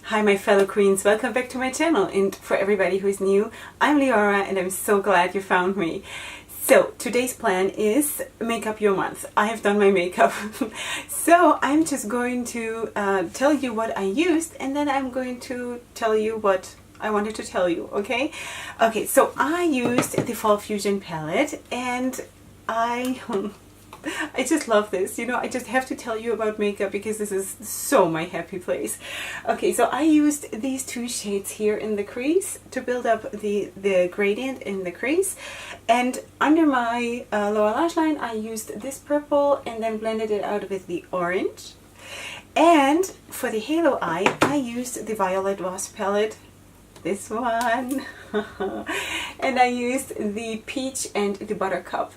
Hi my fellow queens, welcome back to my channel, and for everybody who is new, I'm Leorah and I'm so glad you found me. So today's plan is makeup your month. I have done my makeup so I'm just going to tell you what I used, and then I'm going to tell you what I wanted to tell you, okay? Okay, so I used the Fall Fusion palette, and I just love this, you know. I just have to tell you about makeup because this is so my happy place. Okay, so I used these two shades here in the crease to build up the gradient in the crease, and under my lower lash line I used this purple and then blended it out with the orange. And for the halo eye I used the Violet Wasp palette, this one and I used the peach and the buttercup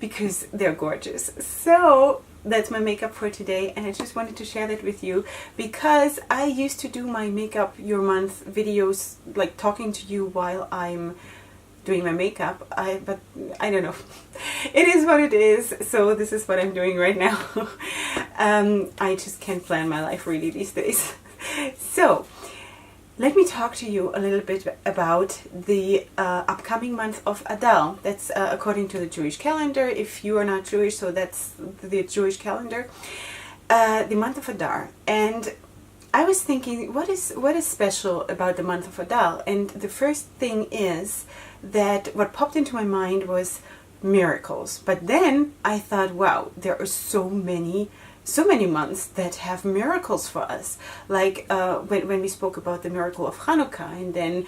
because they're gorgeous. So that's my makeup for today, and I just wanted to share that with you because I used to do my makeup your month videos, like talking to you while I'm doing my makeup. But I don't know, it is what it is, so this is what I'm doing right now. I just can't plan my life really these days. So let me talk to you a little bit about the upcoming month of Adar. That's according to the Jewish calendar. If you are not Jewish, so that's the Jewish calendar. The month of Adar. And I was thinking, what is special about the month of Adar? And the first thing is that what popped into my mind was miracles. But then I thought, wow, there are so many months that have miracles for us, like when we spoke about the miracle of Hanukkah, and then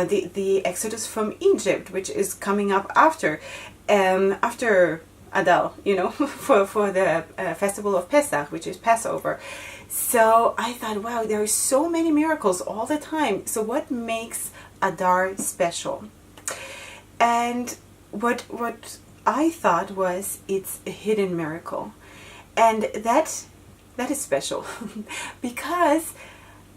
the Exodus from Egypt, which is coming up after Adar, you know, for the festival of Pesach, which is Passover. So I thought, wow, there are so many miracles all the time. So what makes Adar special? And what I thought was, it's a hidden miracle. And that is special because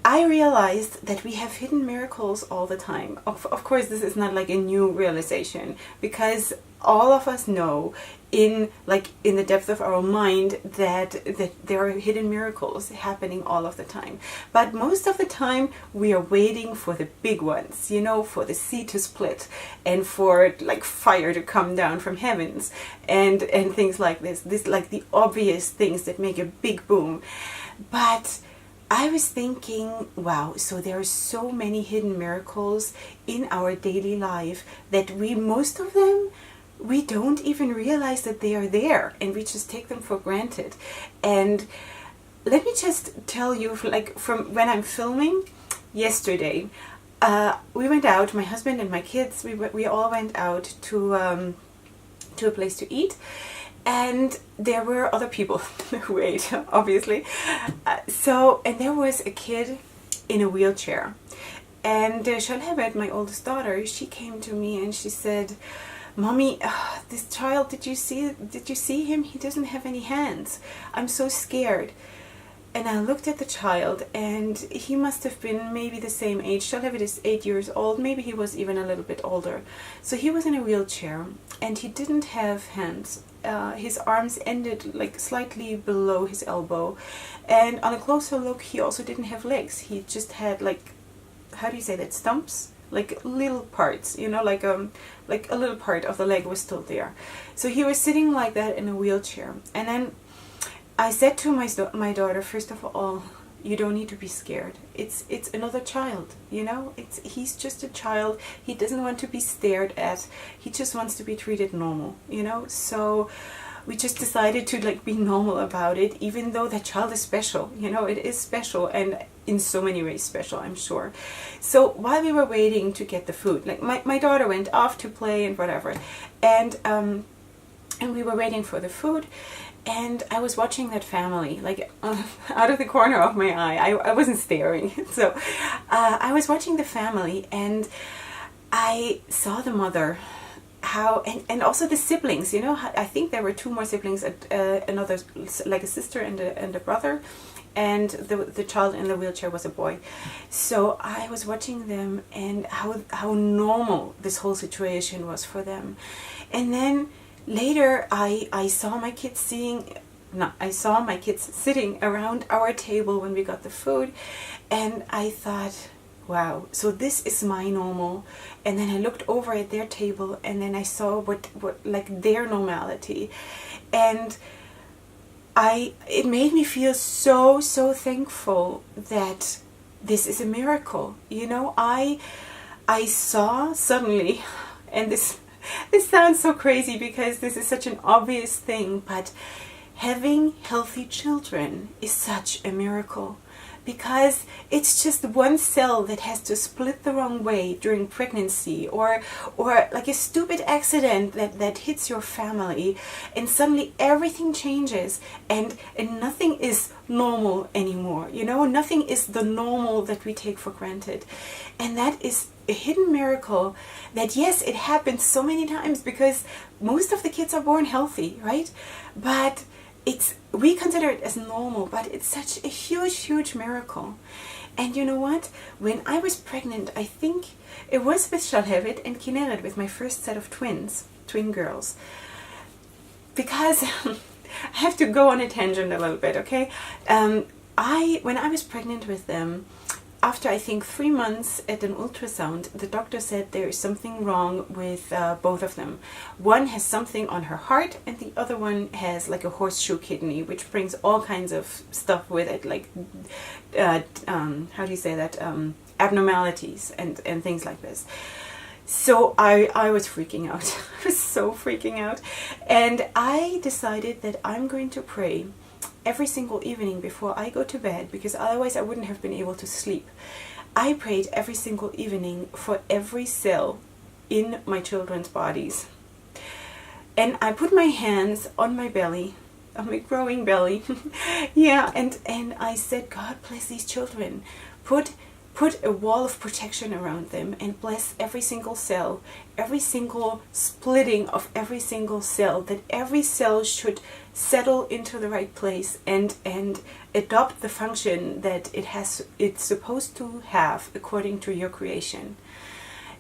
I realized that we have hidden miracles all the time. Of course, this is not like a new realization, because all of us know in the depth of our mind that there are hidden miracles happening all of the time. But most of the time we are waiting for the big ones, you know, for the sea to split and for like fire to come down from heavens and things like this like the obvious things that make a big boom. But I was thinking, wow, so there are so many hidden miracles in our daily life that most of them, we don't even realize that they are there, and we just take them for granted. And let me just tell you, like, from when I'm filming yesterday, we went out, my husband and my kids, we all went out to a place to eat. And there were other people who ate, obviously. And there was a kid in a wheelchair. And Hallel, my oldest daughter, she came to me and she said, "Mommy, this child, did you see him? He doesn't have any hands. I'm so scared." And I looked at the child, and he must have been maybe the same age. Hallel is 8 years old. Maybe he was even a little bit older. So he was in a wheelchair, and he didn't have hands. His arms ended like slightly below his elbow, and on a closer look, he also didn't have legs. He just had, like, how do you say that, stumps? Like little parts, you know, like a little part of the leg was still there. So he was sitting like that in a wheelchair. And then I said to my daughter, first of all, you don't need to be scared. It's another child, you know. He's just a child. He doesn't want to be stared at. He just wants to be treated normal, you know. So we just decided to like be normal about it, even though that child is special, you know. It is special, and in so many ways special, I'm sure. So while we were waiting to get the food, like my daughter went off to play and whatever, and we were waiting for the food. And I was watching that family, like out of the corner of my eye. I wasn't staring. So I was watching the family, and I saw the mother, and also the siblings, you know. I think there were two more siblings, another, like a sister and a brother, and the child in the wheelchair was a boy. So I was watching them, and how normal this whole situation was for them. And then later, I saw my kids sitting around our table when we got the food, And I thought, wow, so this is my normal. And then I looked over at their table, and then I saw what like their normality. And it made me feel so thankful that this is a miracle. You know, I saw suddenly, and this sounds so crazy because this is such an obvious thing, but having healthy children is such a miracle, because it's just one cell that has to split the wrong way during pregnancy, or like a stupid accident that hits your family, and suddenly everything changes, and nothing is normal anymore. You know, nothing is the normal that we take for granted. And that is a hidden miracle that, yes, it happens so many times because most of the kids are born healthy, right? But we consider it as normal, but it's such a huge miracle. And you know what? When I was pregnant, I think it was with Hallel and Kinneret, with my first set of twin girls. Because I have to go on a tangent a little bit, okay? When I was pregnant with them, after I think 3 months at an ultrasound, the doctor said there is something wrong with both of them. One has something on her heart, and the other one has like a horseshoe kidney, which brings all kinds of stuff with it, like how do you say that, abnormalities and things like this. So I was freaking out. I was so freaking out, and I decided that I'm going to pray every single evening before I go to bed, because otherwise I wouldn't have been able to sleep. I prayed every single evening for every cell in my children's bodies. And I put my hands on my belly, on my growing belly. Yeah, and I said, God bless these children. Put a wall of protection around them, and bless every single cell, every single splitting of every single cell, that every cell should settle into the right place and adopt the function that it's supposed to have according to your creation.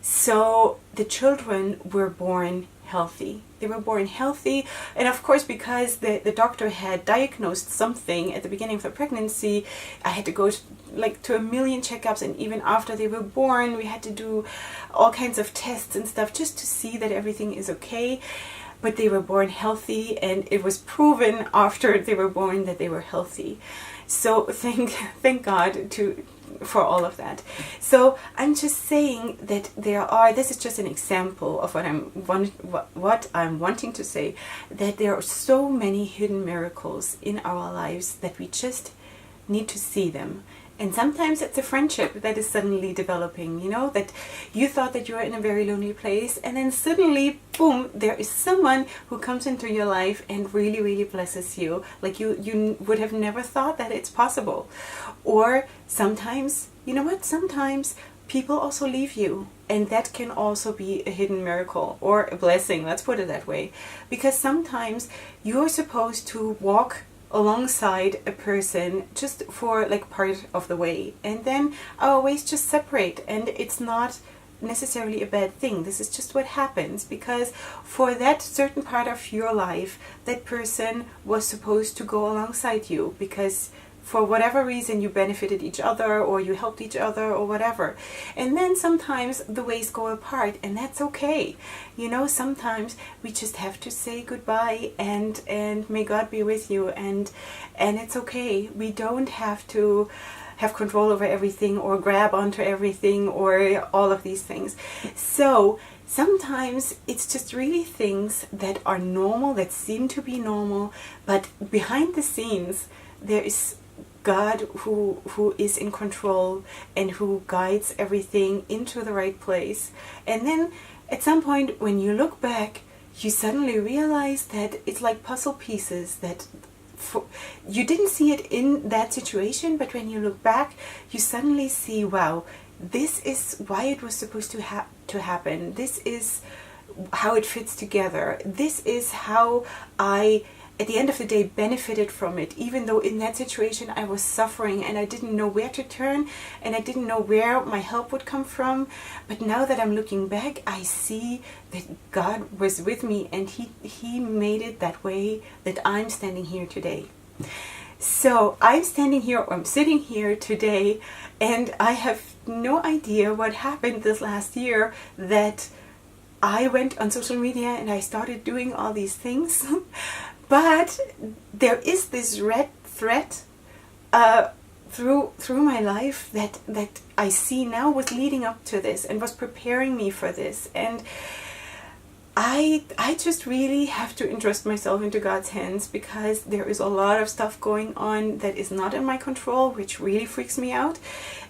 So the children were born healthy. They were born healthy, and of course, because the doctor had diagnosed something at the beginning of the pregnancy, I had to go to a million checkups, and even after they were born, we had to do all kinds of tests and stuff just to see that everything is okay. But they were born healthy, and it was proven after they were born that they were healthy. So thank God for all of that. So I'm just saying that this is just an example of what I'm wanting to say, that there are so many hidden miracles in our lives that we just need to see them. And sometimes it's a friendship that is suddenly developing, you know, that you thought that you were in a very lonely place, and then suddenly, boom, there is someone who comes into your life and really blesses you, like you would have never thought that it's possible. Or sometimes, you know what, sometimes people also leave you, and that can also be a hidden miracle or a blessing, let's put it that way. Because sometimes you're supposed to walk alongside a person just for like part of the way, and then our ways just separate, and it's not necessarily a bad thing. This is just what happens, because for that certain part of your life, that person was supposed to go alongside you, because for whatever reason you benefited each other, or you helped each other, or whatever. And then sometimes the ways go apart, and that's okay. You know, sometimes we just have to say goodbye, and may God be with you, and it's okay. We don't have to have control over everything, or grab onto everything, or all of these things. So sometimes it's just really things that are normal, that seem to be normal, but behind the scenes there is God who is in control, and who guides everything into the right place. And then at some point when you look back, you suddenly realize that it's like puzzle pieces that you didn't see it in that situation, but when you look back, you suddenly see, wow, this is why it was supposed to happen. This is how it fits together. This is how I, at the end of the day, benefited from it, even though in that situation I was suffering and I didn't know where to turn, and I didn't know where my help would come from. But now that I'm looking back, I see that God was with me, and he made it that way that I'm standing here today. So I'm standing here, or I'm sitting here today, and I have no idea what happened this last year that I went on social media and I started doing all these things. But there is this red thread through my life that I see now was leading up to this and was preparing me for this. And I just really have to entrust myself into God's hands, because there is a lot of stuff going on that is not in my control, which really freaks me out.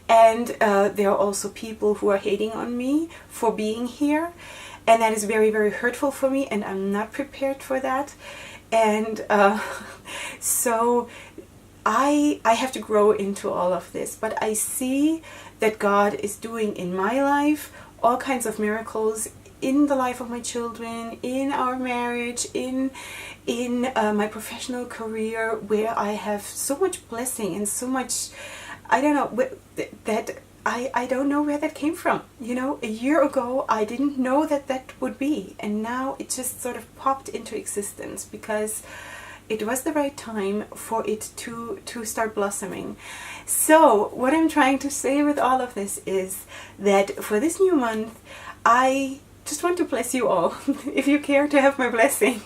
And there are also people who are hating on me for being here, and that is very, very hurtful for me, and I'm not prepared for that. And so I have to grow into all of this, but I see that God is doing in my life all kinds of miracles in the life of my children, in our marriage, in my professional career, where I have so much blessing and so much, I don't know, that I don't know where that came from. You know, a year ago I didn't know that would be, and now it just sort of popped into existence because it was the right time for it to start blossoming. So what I'm trying to say with all of this is that for this new month, I just want to bless you all. If you care to have my blessing,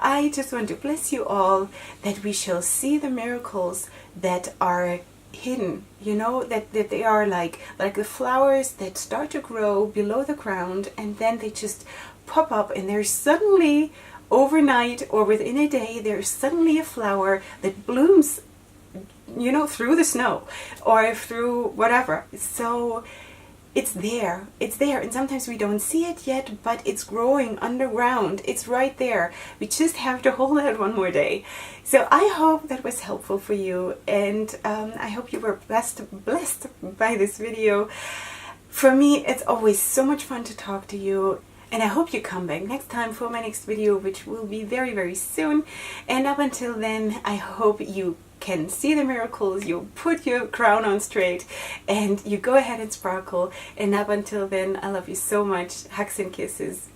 I just want to bless you all, that we shall see the miracles that are hidden, you know, that they are like the flowers that start to grow below the ground, and then they just pop up, and there's suddenly, overnight or within a day, there's suddenly a flower that blooms, you know, through the snow or through whatever. So it's there, and sometimes we don't see it yet, but it's growing underground. It's right there. We just have to hold out one more day. So I hope that was helpful for you, and I hope you were blessed by this video. For me, it's always so much fun to talk to you, and I hope you come back next time for my next video, which will be very, very soon. And up until then, I hope you can see the miracles, you put your crown on straight, and you go ahead and sparkle. And up until then, I love you so much. Hugs and kisses.